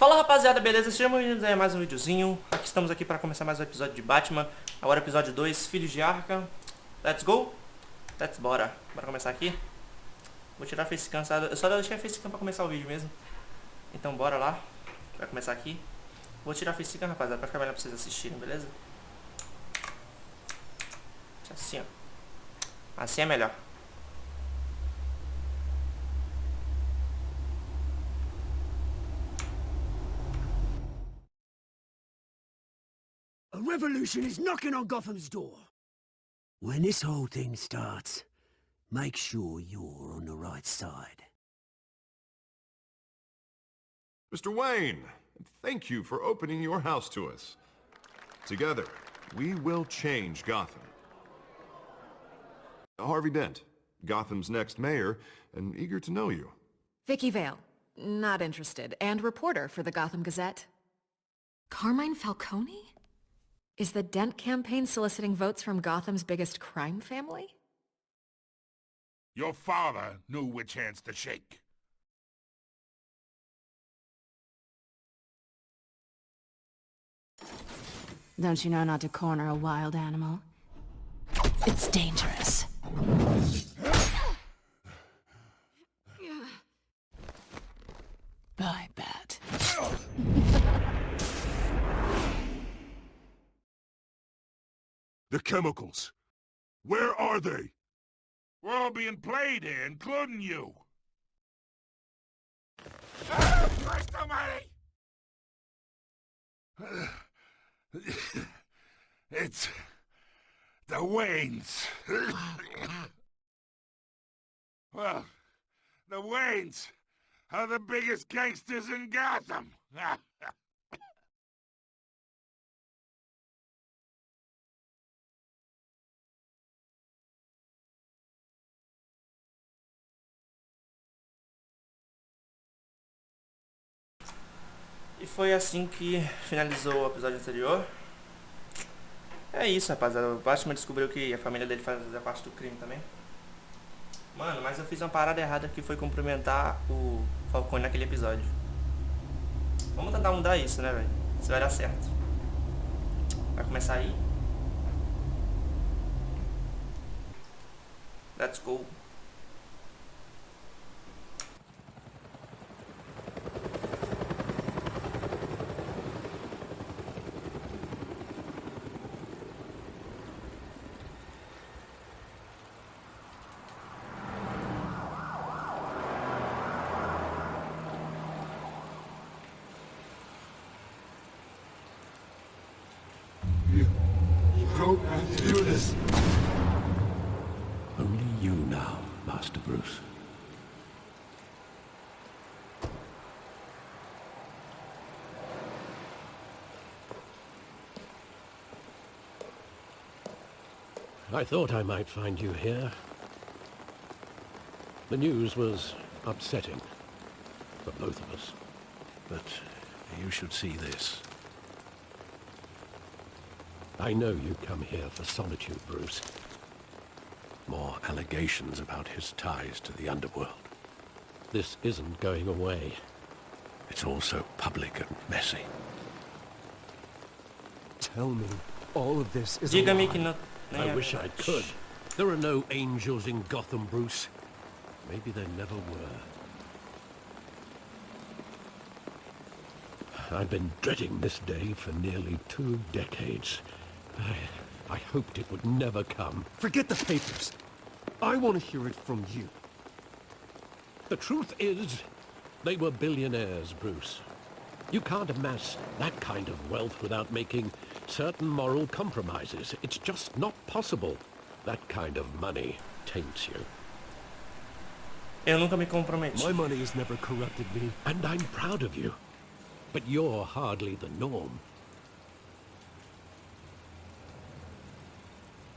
Fala rapaziada, beleza? Sejam bem-vindos a mais um videozinho. Aqui estamos aqui para começar mais um episódio de Batman. Agora episódio 2, Filhos de Arca. Let's go? Let's bora. Bora começar aqui. Vou tirar a facecam, eu só deixei a facecam para começar o vídeo mesmo. Então bora lá. Vai começar aqui. Vou tirar a facecam, rapaziada, para ficar melhor para vocês assistirem, beleza? Assim, ó. Assim é melhor. A revolution is knocking on Gotham's door. When this whole thing starts, make sure you're on the right side. Mr. Wayne, thank you for opening your house to us. Together, we will change Gotham. Harvey Dent, Gotham's next mayor, and eager to know you. Vicky Vale, not interested, and reporter for the Gotham Gazette. Carmine Falcone? Is the Dent campaign soliciting votes from Gotham's biggest crime family? Your father knew which hands to shake. Don't you know not to corner a wild animal? It's dangerous. I bet. The chemicals. Where are they? We're all being played here, including you. Ah, Christ almighty! It's the Waynes. Well, the Waynes are the biggest gangsters in Gotham. E foi assim que finalizou o episódio anterior. É isso, rapaziada. O Batman descobriu que a família dele fazia parte do crime também. Mano, mas eu fiz uma parada errada que foi cumprimentar o Falcone naquele episódio. Vamos tentar mudar isso, né, velho? Isso vai dar certo. Vai começar aí. Let's go. Don't have to do this. Only you now, Master Bruce. I thought I might find you here. The news was upsetting for both of us. But you should see this. I know you come here for solitude, Bruce. More allegations about his ties to the underworld. This isn't going away. It's all so public and messy. Tell me, all of this is Diga-me a que lie. não. I wish I could. There are no angels in Gotham, Bruce. Maybe there never were. I've been dreading this day for nearly 2 decades. I hoped it would never come. Forget the papers. I want to hear it from you. The truth is, they were billionaires, Bruce. You can't amass that kind of wealth without making certain moral compromises. It's just not possible. That kind of money taints you. Eu nunca me comprometi. My money has never corrupted me. And I'm proud of you. But you're hardly the norm.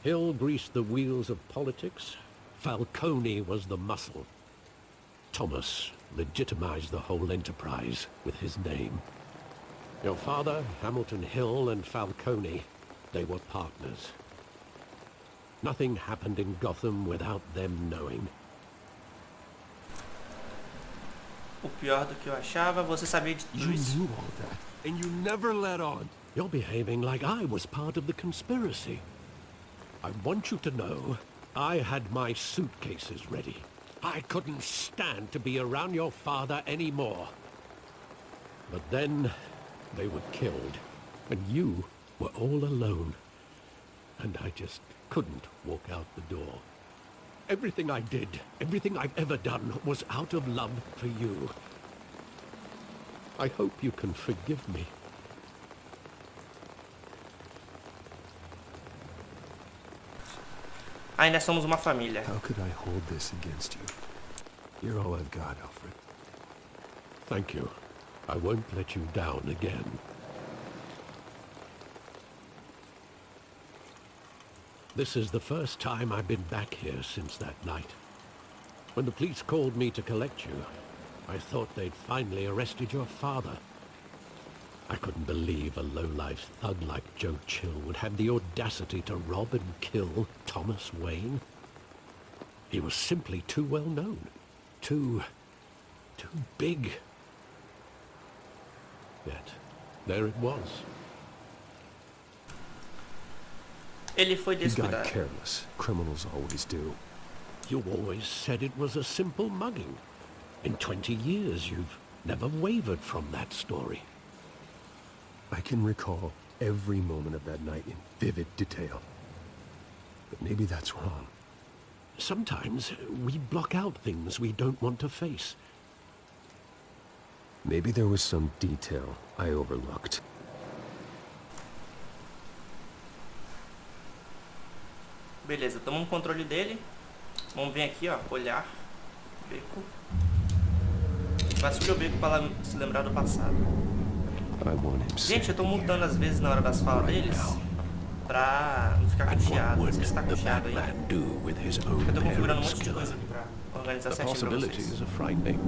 Hill greased the wheels of politics. Falcone was the muscle. Thomas legitimized the whole enterprise with his name. Your father, Hamilton Hill, and Falcone, they were partners. Nothing happened in Gotham without them knowing. O pior do que eu achava, você sabia de tudo You isso. knew all that, and you never let on. You're behaving like I was part of the conspiracy. I want you to know I had my suitcases ready. I couldn't stand to be around your father anymore. But then they were killed, and you were all alone. And I just couldn't walk out the door. Everything I did, everything I've ever done, was out of love for you. I hope you can forgive me. Ainda somos uma família. How could I hold this against you? You're all I've got, Alfred. Thank you. I won't let you down again. This is the first time I've been back here since that night. When the police called me to collect you, I thought they'd finally arrested your father. I couldn't believe a low-life thug like Joe Chill would have the audacity to rob and kill Thomas Wayne. He was simply too well known. Too big. Yet, there it was. Ele foi You got descuidado. careless. Criminals always do. You always said it was a simple mugging. In 20 years, you've never wavered from that story. I can recall every moment of that night in vivid detail. But maybe that's wrong. Sometimes we block out things we don't want to face. Maybe there was some detail I overlooked. Beleza, tomamos controle dele. Vamos vir aqui, ó, olhar. Beco. Vai subir o beco para se lembrar do passado. I want him Gente, eu tô safe here. mutando às vezes na hora das falas deles pra não ficar And what confiado. Não would sei se tá the confiado aí. Batman do with his own Eu tô configurando um parents' monte de killer? coisa aqui pra organizar The certinho pra possibilities vocês. are frightening.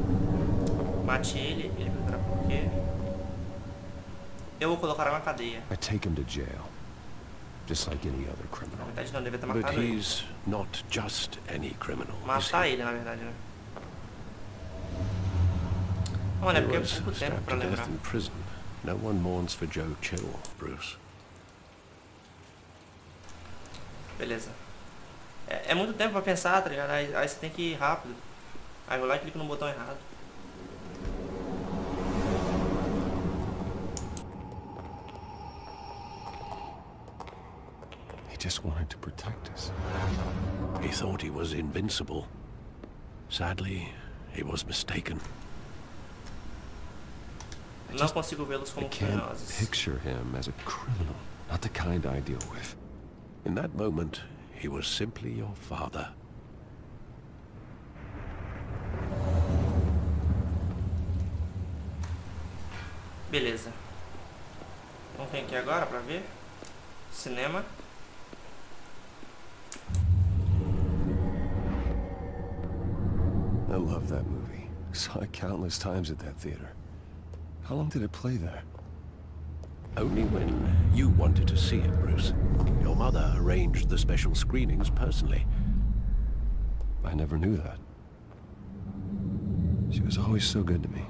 Mate ele perguntará por quê. Eu vou colocar na cadeia. I take him to jail. Just like any other Na criminal. verdade não, devia ter But matado ele. he's not just any criminal, is Matar he? ele, na verdade, né? Olha, He porque é was pouco tempo stabbed pra to death lembrar. in prison. No one mourns for Joe Chill, Bruce. Beleza. É muito tempo pra pensar, tá ligado? Aí você tem que ir rápido. Aí eu vou lá e clico no botão errado. He just wanted to protect us. He thought he was invincible. Sadly, he was mistaken. Não consigo vê-los I como can't criminosos. picture him as a criminal. Not the kind I deal with. In that moment, he was simply your father. Beleza. Vamos vir aqui agora pra ver. Cinema. I love that movie. Saw it countless times at that theater. How long did it play there? Only when you wanted to see it, Bruce. Your mother arranged the special screenings personally. I never knew that. She was always so good to me.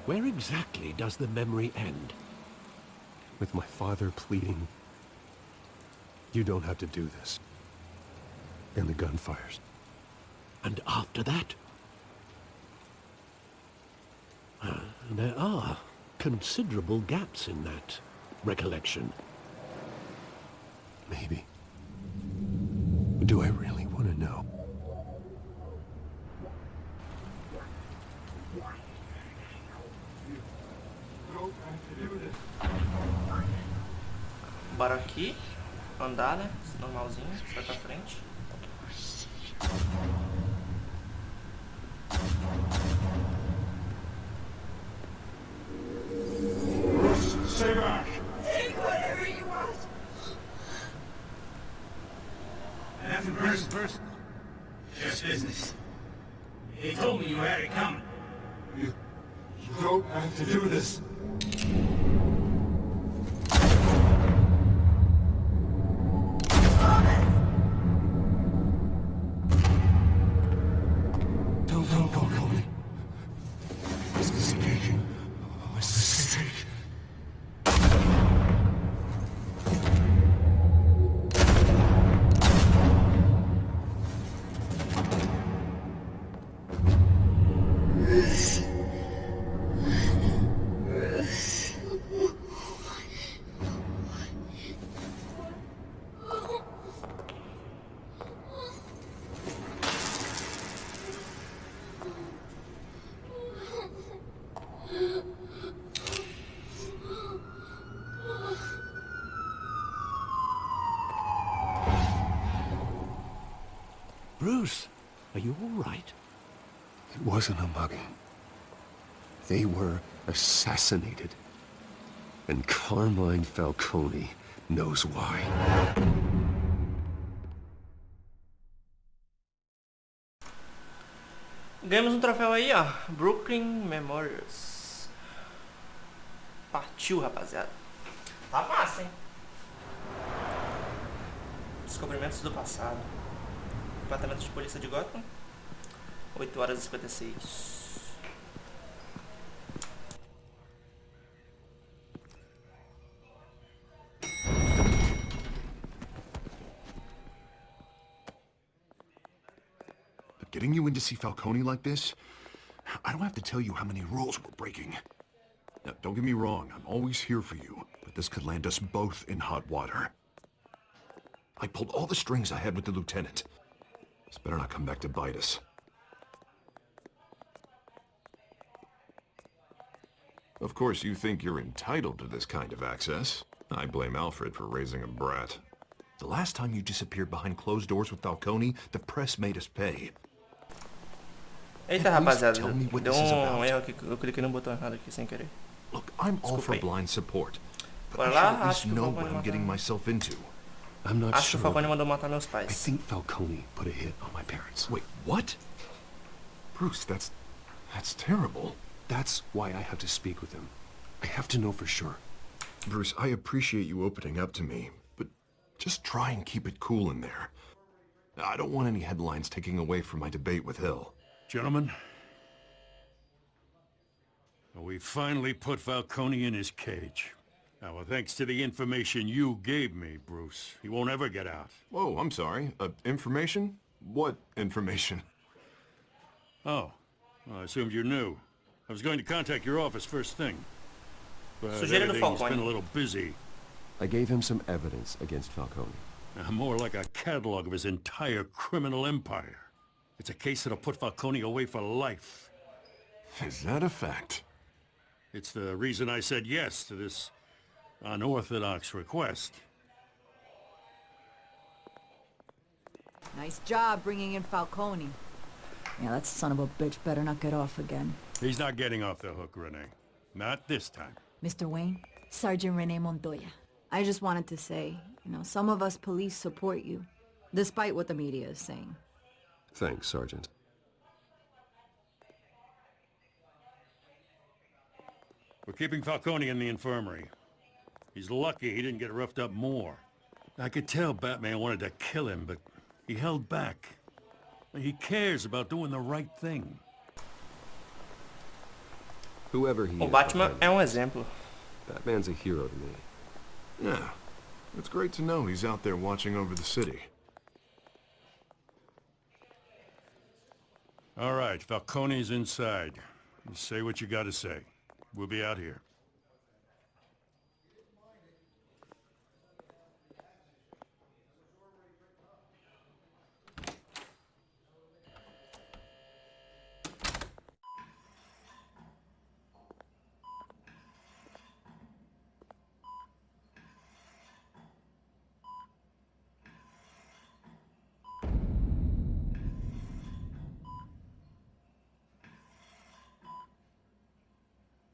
Where exactly does the memory end? With my father pleading, "You don't have to do this." And the gun fires. And after that? There are considerable gaps in that recollection. Maybe. Do I really want to know? Bora aqui. Andar, né? Normalzinho. Sai pra frente. Stay back! Take whatever you want. Nothing personal. Just business. He told me you had it coming. You told me? I have to do this. Don't call me. This is a mistake. This is a mistake. Bruce, are you all right? It wasn't a mugging. They were assassinated. And Carmine Falcone knows why. Ganhamos um troféu aí, ó. Brooklyn Memories. Partiu, rapaziada. Tá massa, hein? Descobrimentos do passado. Departamento de Polícia de Gotham. 8 horas e 56. Getting you in to see Falcone like this? I don't have to tell you how many rules we're breaking. Now, don't get me wrong, I'm always here for you, but this could land us both in hot water. I pulled all the strings I had with the lieutenant. This better not come back to bite us. Of course, you think you're entitled to this kind of access. I blame Alfred for raising a brat. The last time you disappeared behind closed doors with Falcone, the press made us pay. Eita, rapaziada, deu um erro aqui, eu cliquei no botão errado aqui sem querer. Look, I'm all for blind support, but Bora I should lá, at least acho que o know Falcone what I'm getting myself into. I'm not Acho que o sure. Falcone mandou matar meus I pais. think Falcone put a hit on my parents. Wait, what? Bruce, that's terrible. That's why I have to speak with him. I have to know for sure. Bruce, I appreciate you opening up to me, but just try and keep it cool in there. I don't want any headlines taking away from my debate with Hill. Gentlemen, we finally put Falcone in his cage. Now, thanks to the information you gave me, Bruce, he won't ever get out. Whoa, I'm sorry. Information? What information? Oh, well, I assumed you knew. I was going to contact your office first thing. But Sujeira do everything's been a Falcone. little busy. I gave him some evidence against Falcone. More like a catalog of his entire criminal empire. It's a case that'll put Falcone away for life. Is that a fact? It's the reason I said yes to this unorthodox request. Nice job bringing in Falcone. Yeah, that son of a bitch better not get off again. He's not getting off the hook, Renee. Not this time. Mr. Wayne, Sergeant Renee Montoya. I just wanted to say, some of us police support you, despite what the media is saying. Thanks, Sergeant. We're keeping Falcone in the infirmary. He's lucky he didn't get roughed up more. I could tell Batman wanted to kill him, but he held back. He cares about doing the right thing. Whoever he O is, Batman é exemplo. Batman's a hero to me. Yeah. It's great to know he's out there watching over the city. All right, Falcone's inside. You say what you gotta say. We'll be out here.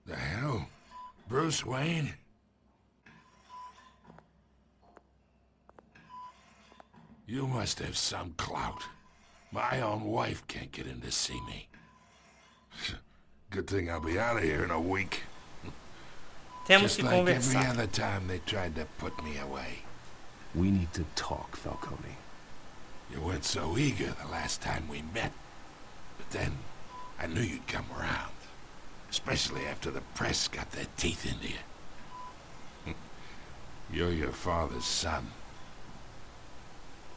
The hell? Bruce Wayne? You must have some clout. My own wife can't get in to see me. Good thing I'll be out of here in a week. Temos Just que like every conversar. other time they tried to put me away. We need to talk, Falcone. You weren't so eager the last time we met. But then, I knew you'd come around. Especially after the press got their teeth into you. You're your father's son.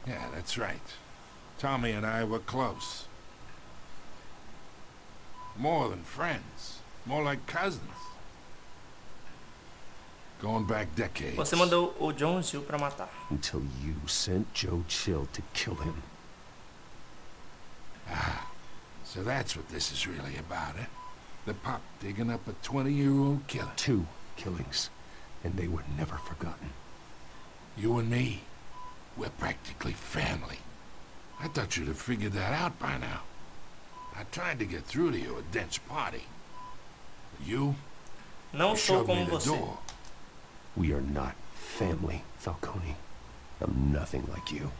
Yeah, that's right. Tommy and I were close. More than friends. More like cousins. Going back decades. Você mandou o John Jill pra matar. Until you sent Joe Chill to kill him. Ah, so that's what this is really about, eh? The pop digging up a 20-year-old killer. 2 killings, and they were never forgotten. You and me, we're practically family. I thought you'd have figured that out by now. I tried to get through to you at Dent's party. But you Não sou showed me como the você. door. We are not family, Falcone. I'm nothing like you.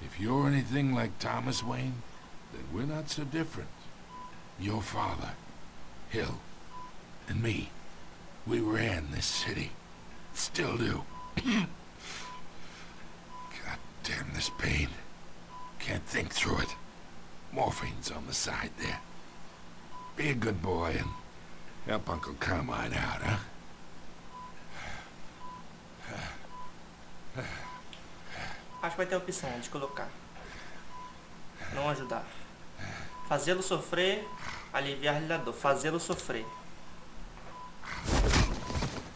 If you're anything like Thomas Wayne, then we're not so different. Your father, Hill, and me, we ran this city. Still do. God damn this pain. Can't think through it. Morphine's on the side there. Be a good boy and help Uncle Carmine out, huh? Acho que vai ter a opção de colocar. Não ajudar. Fazê-lo sofrer, aliviar a dor. Fazê-lo sofrer.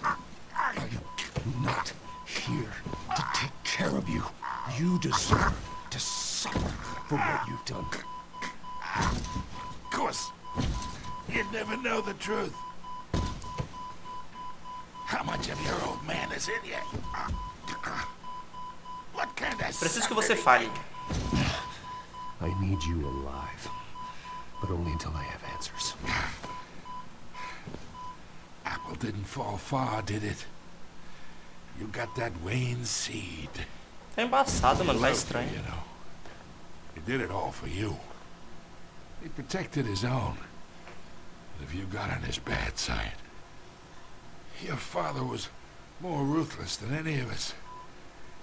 I'm not here to take care of you. You deserve to suffer for what you've done. Of course. You'd never know the truth. How much of your old man is in you? What kind of Preciso que você fale. I need you alive, but only until I have answers. Apple didn't fall far, did it? You got that Wayne seed. Tá embaçado, mano. Tá You estranho. know. He did it all for you. He protected his own. But if you got on his bad side, your father was more ruthless than any of us.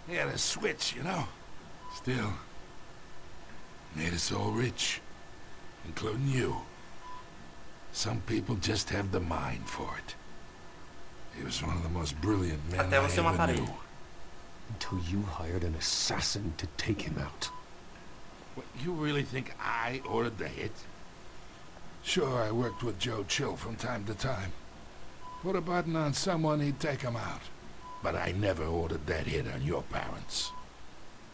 He had a switch, you know. Still, made us all rich, including you. Some people just have the mind for it. He was one of the most brilliant men Até I você ever matar knew. ele. Until you hired an assassin to take him out. What, you really think I ordered the hit? Sure, I worked with Joe Chill from time to time. Put a button on someone, he'd take him out. But I never ordered that hit on your parents.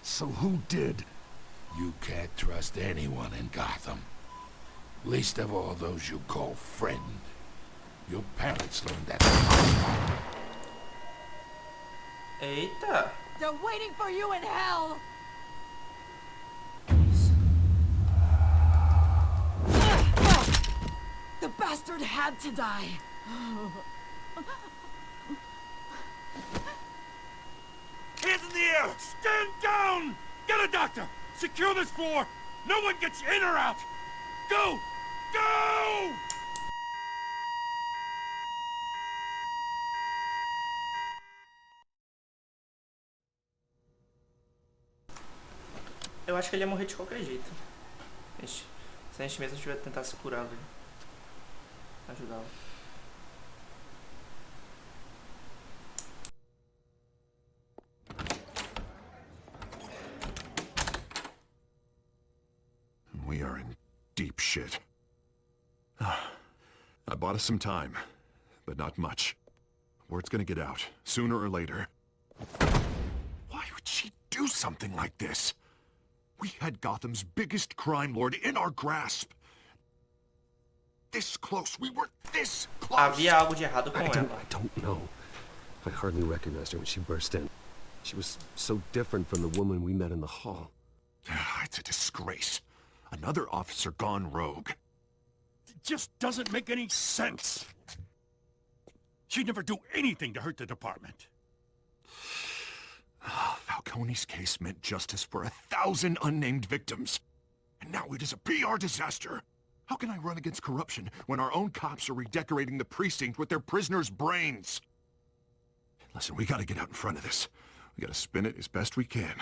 So who did? You can't trust anyone in Gotham. Least of all those you call friend. Your parents learned that. Eita. They're waiting for you in hell! The bastard had to die. Hands in the air! Stand down! Get a doctor! Secure this floor! No one gets in or out! Go! Go! Eu acho que ele ia morrer de qualquer jeito. Ixi, se a gente mesmo tiver que tentar se curá-lo. Ajudá-lo. We are in deep shit. I bought us some time, but not much. Word's gonna get out, sooner or later. Why would she do something like this? We had Gotham's biggest crime lord in our grasp. This close. We were this close. Havia algo de errado com I ela. don't know. I hardly recognized her when she burst in. She was so different from the woman we met in the hall. It's a disgrace. Another officer gone rogue. It just doesn't make any sense. She'd never do anything to hurt the department. Falcone's case meant justice for 1,000 unnamed victims. And now it is a PR disaster. How can I run against corruption when our own cops are redecorating the precinct with their prisoners' brains? Listen, we gotta get out in front of this. We gotta spin it as best we can.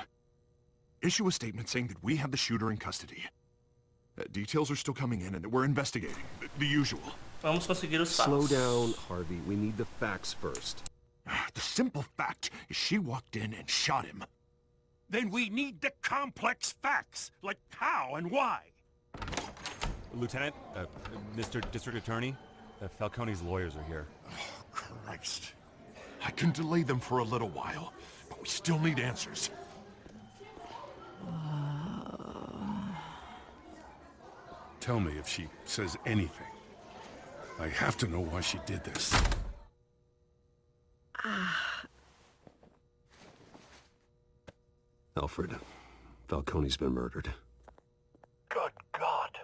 Issue a statement saying that we have the shooter in custody. Details are still coming in and that we're investigating. The usual. Vamos conseguir os fatos. Slow down, Harvey. We need the facts first. The simple fact is she walked in and shot him. Then we need the complex facts, like how and why. Lieutenant, Mr. District Attorney, Falcone's lawyers are here. Oh, Christ. I can delay them for a little while, but we still need answers. Tell me if she says anything. I have to know why she did this. Alfred, Falcone's been murdered. Good God.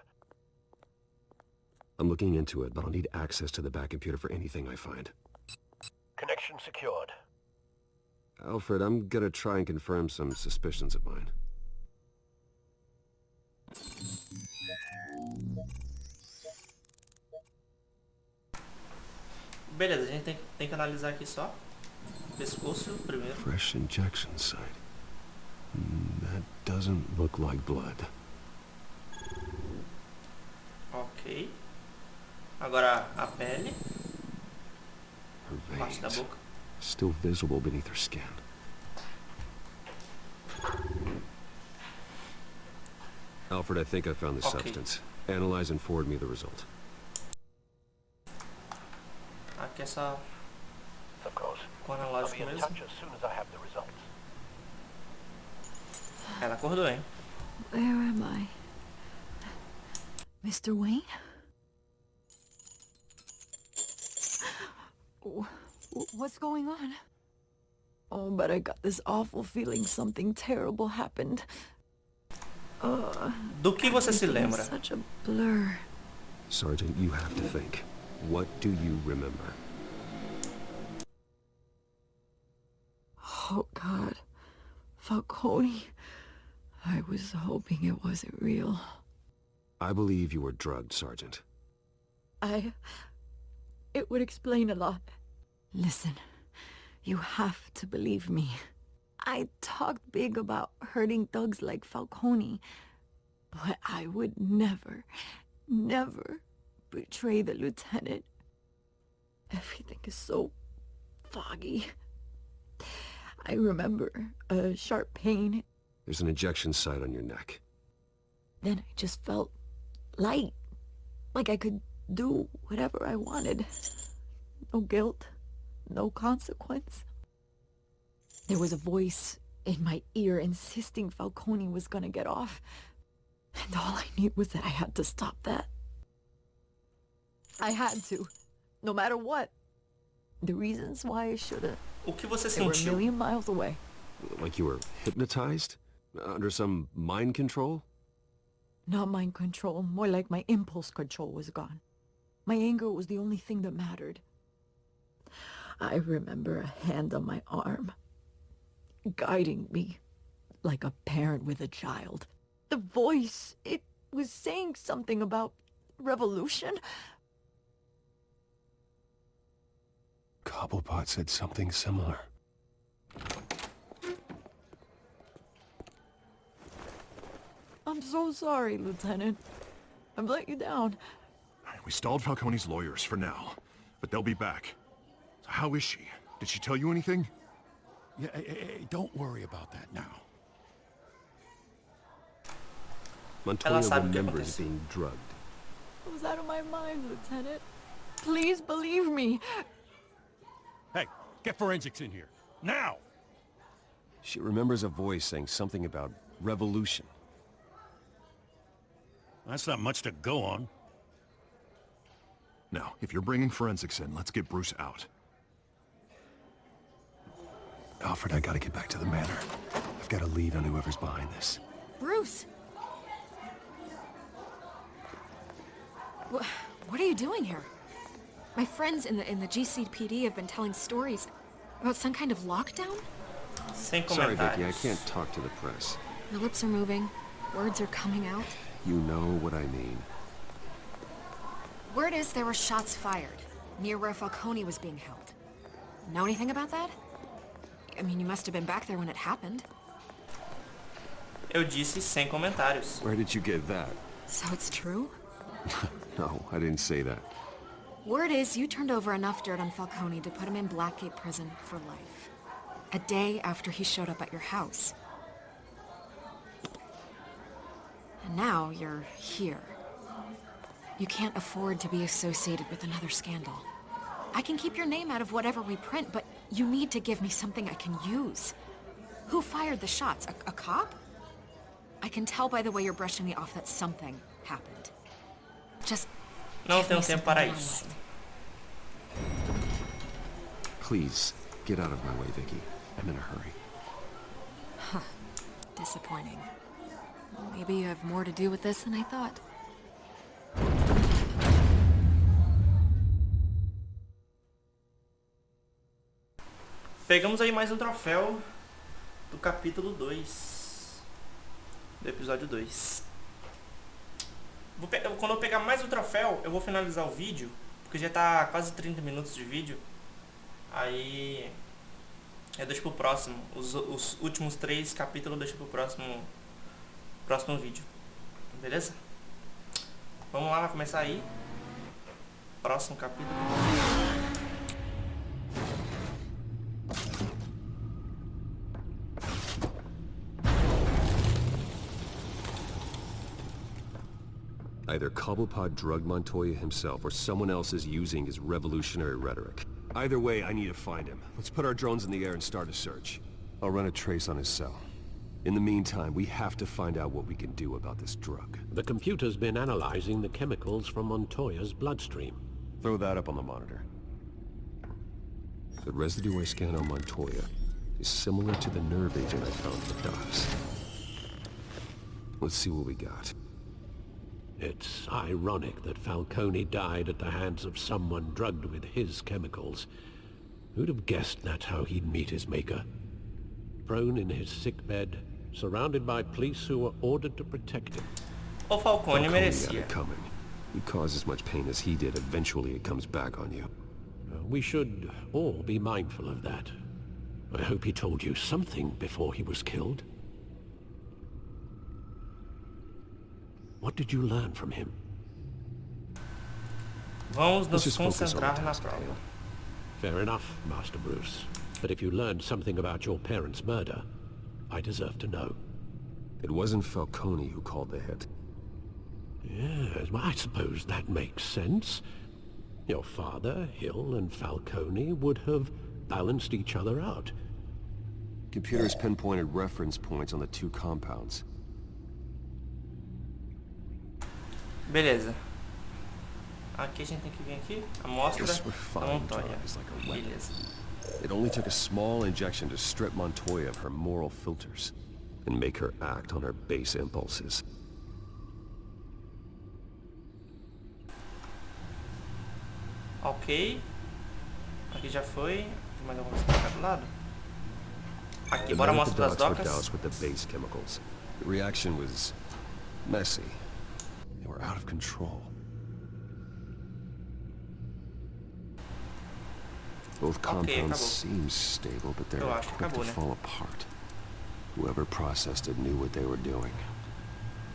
I'm looking into it, but I'll need access to the back computer for anything I find. Connection secured. Alfred, I'm gonna try and confirm some suspicions of mine. Beleza, a gente tem que analisar aqui só. Pescoço primeiro. Fresh injection site. That doesn't look like blood. Ok. Agora a pele. Her Parte da veins, boca. still visible beneath her skin. Alfred, I think I found this Okay. substance. Analyze and forward me the result. Aqui é só Of course. com o I'll be analógico in mesmo. touch as soon as I have the results. Ela acordou, hein? Where am I? Mr. Wayne? What's going on? Oh, but I got this awful feeling something terrible happened. Do que você se lembra? Such a blur. Sergeant, you have to think. What do you remember? Oh, God. Falcone. I was hoping it wasn't real. I believe you were drugged, Sergeant. It would explain a lot. Listen, you have to believe me. I talked big about hurting thugs like Falcone, but I would never, never betray the lieutenant. Everything is so foggy. I remember a sharp pain. There's an injection site on your neck. Then I just felt light, like I could do whatever I wanted. No guilt, no consequence. There was a voice in my ear insisting Falcone was gonna get off. And all I knew was that I had to stop that. I had to, no matter what. The reasons why I should've. O que você They were a sentiu? million miles away. Like you were hypnotized? Under some mind control? Not mind control, more like my impulse control was gone. My anger was the only thing that mattered. I remember a hand on my arm, guiding me like a parent with a child. The voice, it was saying something about revolution. Cobblepot said something similar. I'm so sorry, Lieutenant. I've let you down. We stalled Falcone's lawyers for now, but they'll be back. So how is she? Did she tell you anything? Yeah, don't worry about that now. Montoya sabe o que remembers aconteceu. being drugged. I was out of my mind, Lieutenant. Please believe me. Hey, get forensics in here. Now! She remembers a voice saying something about revolution. That's not much to go on. Now, if you're bringing forensics in, let's get Bruce out. Alfred, I gotta get back to the manor. I've got a lead on whoever's behind this. Bruce! What are you doing here? My friends in the GCPD have been telling stories about some kind of lockdown? Sem Sorry, comentários. Vicky, I can't talk to the press. My lips are moving. Words are coming out. You know what I mean. Word is there were shots fired near where Falcone was being held. Know anything about that? I mean, you must have been back there when it happened. Eu disse sem comentários. Where did you get that? So it's true? No, I didn't say that. Word is you turned over enough dirt on Falcone to put him in Blackgate Prison for life. A day after he showed up at your house. And now you're here. You can't afford to be associated with another scandal. I can keep your name out of whatever we print, but you need to give me something I can use. Who fired the shots? A cop? I can tell by the way you're brushing me off that something happened. Just Não tenho tempo para isso. Please, get out of my way, Vicky. I'm in a hurry. Huh. Disappointing. Maybe you have more to do with this than I thought. Pegamos aí mais um troféu do capítulo 2. Do episódio 2. Quando eu pegar mais um troféu, eu vou finalizar o vídeo. Porque já tá quase 30 minutos de vídeo. Aí eu deixo pro próximo. Os últimos 3 capítulos eu deixo pro próximo vídeo. Beleza? Vamos lá, vai começar aí. Próximo capítulo. Either Cobblepot drugged Montoya himself or someone else is using his revolutionary rhetoric. Either way, I need to find him. Let's put our drones in the air and start a search. I'll run a trace on his cell. In the meantime, we have to find out what we can do about this drug. The computer's been analyzing the chemicals from Montoya's bloodstream. Throw that up on the monitor. The residue I scanned on Montoya is similar to the nerve agent I found in the docks. Let's see what we got. It's ironic that Falcone died at the hands of someone drugged with his chemicals. Who'd have guessed that's how he'd meet his maker? Prone in his sickbed, surrounded by police who were ordered to protect him. O Falcone merecia. Had it coming. You cause as much pain as he did, eventually it comes back on you. We should all be mindful of that. I hope he told you something before he was killed. What did you learn from him? Vamos nos concentrar na prova. Fair enough, Master Bruce. But if you learned something about your parents' murder, I deserve to know. It wasn't Falcone who called the hit. Yes, well, I suppose that makes sense. Your father, Hill, and Falcone would have balanced each other out. Computers pinpointed reference points on the 2 compounds. Beleza. Aqui a gente tem que vir aqui. Amostra da Montoya. Beleza. It only took a small injection to strip Montoya of her moral filters and make her act on her base impulses. Ok. Aqui já foi. Tem mais alguma coisa pra cá do lado? Aqui, bora mostrar as docas. With the base chemicals. The reaction was messy. They were out of control. Both compounds seem stable, but they're quick to fall apart. Whoever processed it knew what they were doing.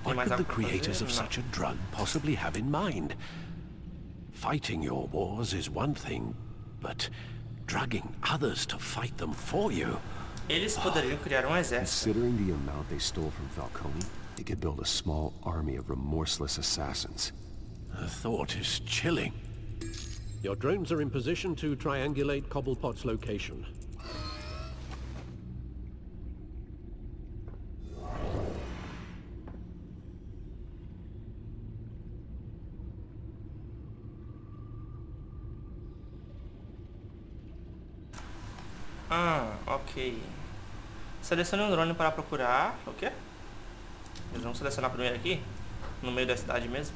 What could the creators of such a drug possibly have in mind? Fighting your wars is one thing, but drugging others to fight them for you... Eles poderiam criar exército. Considering the amount they stole from Falcone, they could build a small army of remorseless assassins. The thought is chilling. Your drones are in position to triangulate Cobblepot's location. Ok. Selecione um drone para procurar. O quê? Eles vão selecionar primeiro aqui, no meio da cidade mesmo.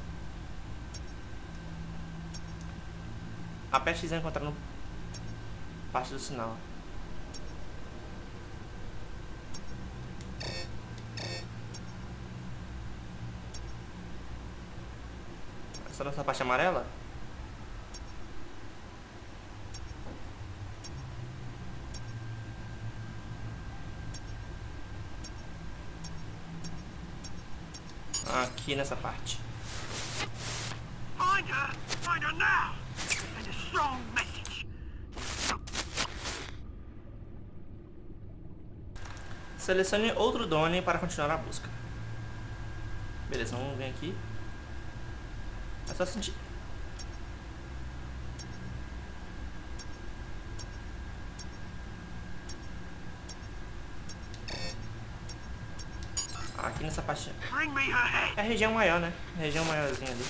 Aperte X é encontrar no parte do sinal. Essa nossa parte amarela? Aqui nessa parte. Find her now! And a strong message. Selecione outro drone para continuar a busca. Beleza, vamos vir aqui. É só sentir. Aqui nessa parte. É a região maior, né? A região maiorzinha ali.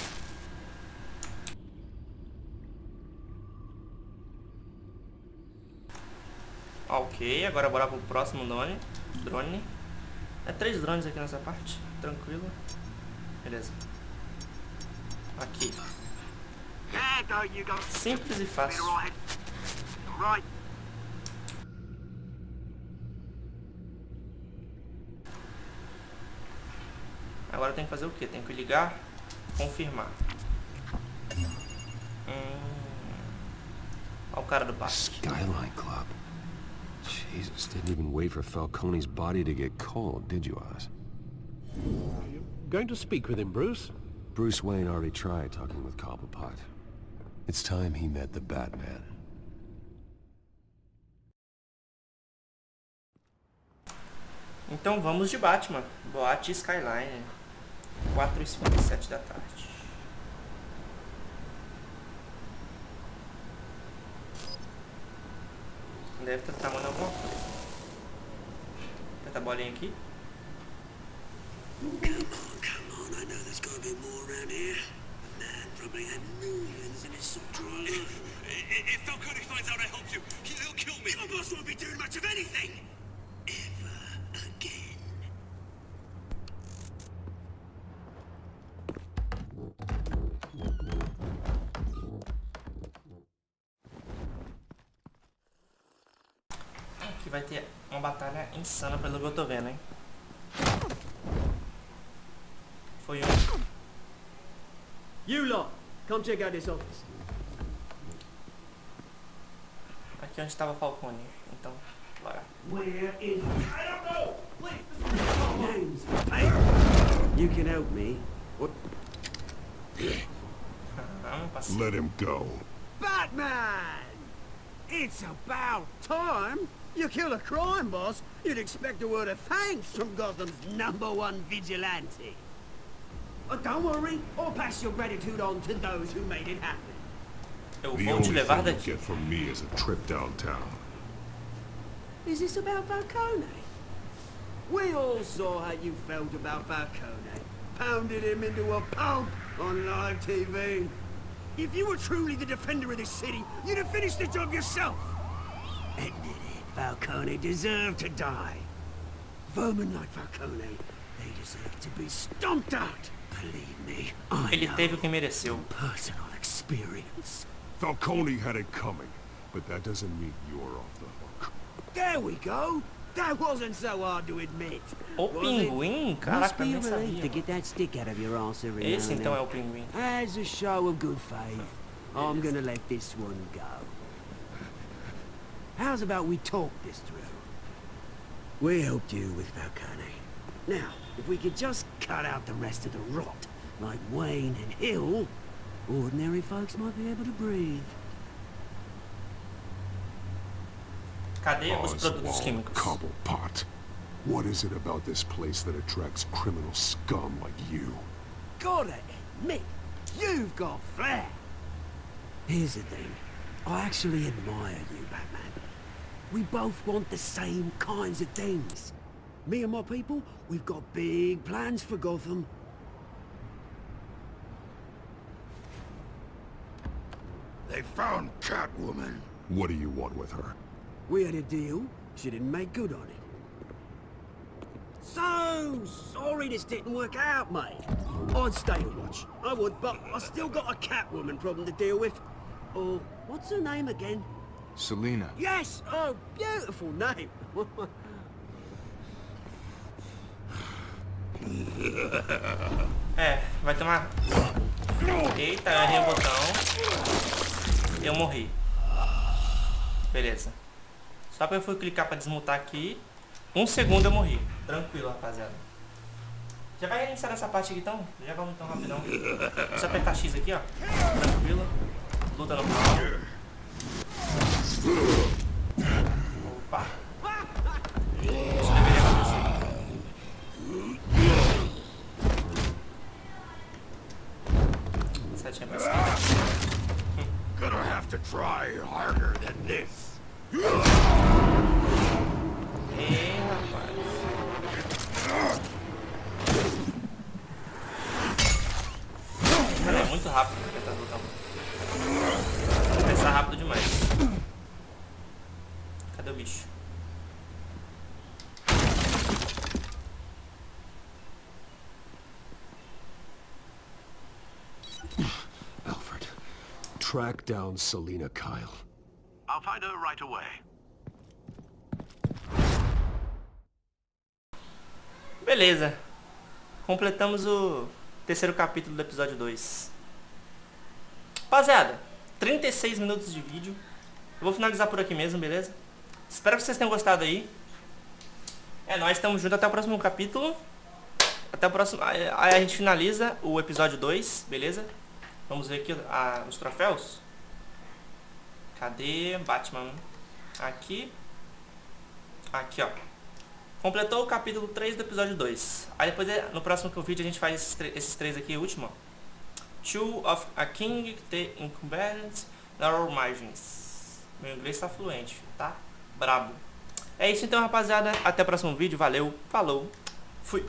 Ok, agora bora pro próximo drone. É 3 drones aqui nessa parte. Tranquilo. Beleza. Aqui. Simples e fácil. Agora tem que fazer o que? Tem que ligar, confirmar. Olha o cara do parque. Skyline Club. Jesus, didn't even wait for Falcone's body to get cold, did you, Oz? Going to speak with him, Bruce? Bruce Wayne already tried talking with Cobblepot. It's time he met the Batman. Então vamos de Batman. Boate Skyline. 4h57 da tarde. Deve estar tramando alguma coisa. Aperta a bolinha aqui. Come on, I know there's gotta be more around here. The man probably had millions in his soul drawer. If Falcone finds out I helped you, he'll kill me. Your boss won't be doing much of anything. Ever again. Aqui vai ter uma batalha insana pelo que eu tô vendo, hein? Foi um. You lot, come check out this office. Aqui onde estava Falcone. Então, bora. Where is... I don't know! Please, names. Hey, you can help me. What? Let him go. Batman! It's about time! You kill a crime boss, you'd expect a word of thanks from Gotham's #1 vigilante. But don't worry, I'll pass your gratitude on to those who made it happen. Eu The vou te only levar thing you daqui. get from me is a trip downtown. Is this about Falcone? We all saw how you felt about Falcone. Pounded him into a pulp on live TV. If you were truly the defender of this city, you'd have finished the job yourself. Admit it, Falcone deserved to die. Vermin like Falcone, they deserve to be stomped out. Believe me, I Ele teve o que mereceu. personal experience. Falcone had it coming, but that doesn't mean you're off the hook. There we go. That wasn't so hard to admit. O pinguim? Caraca, nem to sabia. get that stick out of your arse every Esse now and então é then. o pinguim. As a show of good faith, I'm gonna let this one go. How's about we talk this through? We helped you with Falcone. Now, if we could just cut out the rest of the rot, like Wayne and Hill, ordinary folks might be able to breathe. Cadê os produtos químicos? Cobblepot. What is it about this place that attracts criminal scum like you? Gotta admit, you've got flair. Here's the thing. I actually admire you, Batman. We both want the same kinds of things. Me and my people, we've got big plans for Gotham. They found Catwoman. What do you want with her? We had a deal. She didn't make good on it. So sorry this didn't work out, mate. I'd stay to watch. I would, but I still got a Catwoman problem to deal with. Oh, what's her name again? Selina. Yes! Oh, beautiful name. É, vai tomar. Eita, eu errei o botão. Eu morri. Beleza. Só que eu fui clicar pra desmutar aqui. 1 segundo eu morri. Tranquilo, rapaziada. Já vai iniciar essa parte aqui então? Já vamos então rapidão. Só apertar X aqui, ó. Tranquilo. Luta normal. Opa. Isso deveria acontecer. Setinha pra esquerda. Gonna have to try harder than this. Rapaz. Cara, é muito rápido pra apertar o botão. Vou pensar rápido demais. Cadê o bicho? Alfred, track down Selina Kyle. I'll find her right away. Beleza. Completamos o terceiro capítulo do episódio 2. Rapaziada, 36 minutos de vídeo. Eu vou finalizar por aqui mesmo, beleza? Espero que vocês tenham gostado aí. É nóis, estamos juntos até o próximo capítulo. Até o próximo. Aí a gente finaliza o episódio 2, beleza? Vamos ver aqui os troféus. Cadê? Batman. Aqui. Aqui, ó. Completou o capítulo 3 do episódio 2. Aí depois, no próximo vídeo, a gente faz esses três aqui, o último, ó. Two of a King, The Incumbent, Narrow Margins. Meu inglês tá fluente, tá? Brabo. É isso então, rapaziada. Até o próximo vídeo. Valeu, falou, fui.